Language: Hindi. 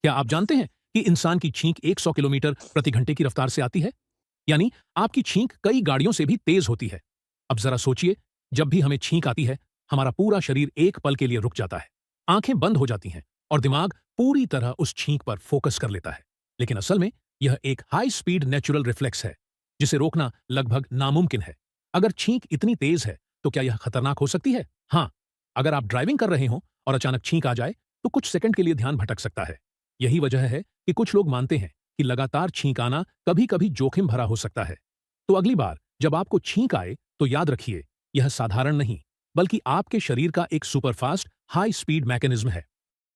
क्या आप जानते हैं कि इंसान की छींक 100 किलोमीटर प्रति घंटे की रफ्तार से आती है? यानी आपकी छींक कई गाड़ियों से भी तेज होती है। अब जरा सोचिए, जब भी हमें छींक आती है, हमारा पूरा शरीर एक पल के लिए रुक जाता है। आंखें बंद हो जाती हैं और दिमाग पूरी तरह उस छींक पर फोकस कर लेता है। लेकिन असल में यह एक हाई स्पीड नेचुरल रिफ्लेक्स है, जिसे रोकना लगभग नामुमकिन है। अगर छींक इतनी तेज है, तो क्या यह खतरनाक हो सकती है? हाँ, अगर आप ड्राइविंग कर रहे हों और अचानक छींक आ जाए, तो कुछ सेकंड के लिए ध्यान भटक सकता है। यही वजह है कि कुछ लोग मानते हैं कि लगातार छींक आना कभी-कभी जोखिम भरा हो सकता है। तो अगली बार जब आपको छींक आए, तो याद रखिए, यह साधारण नहीं, बल्कि आपके शरीर का एक सुपरफास्ट हाई स्पीड मैकेनिज्म है।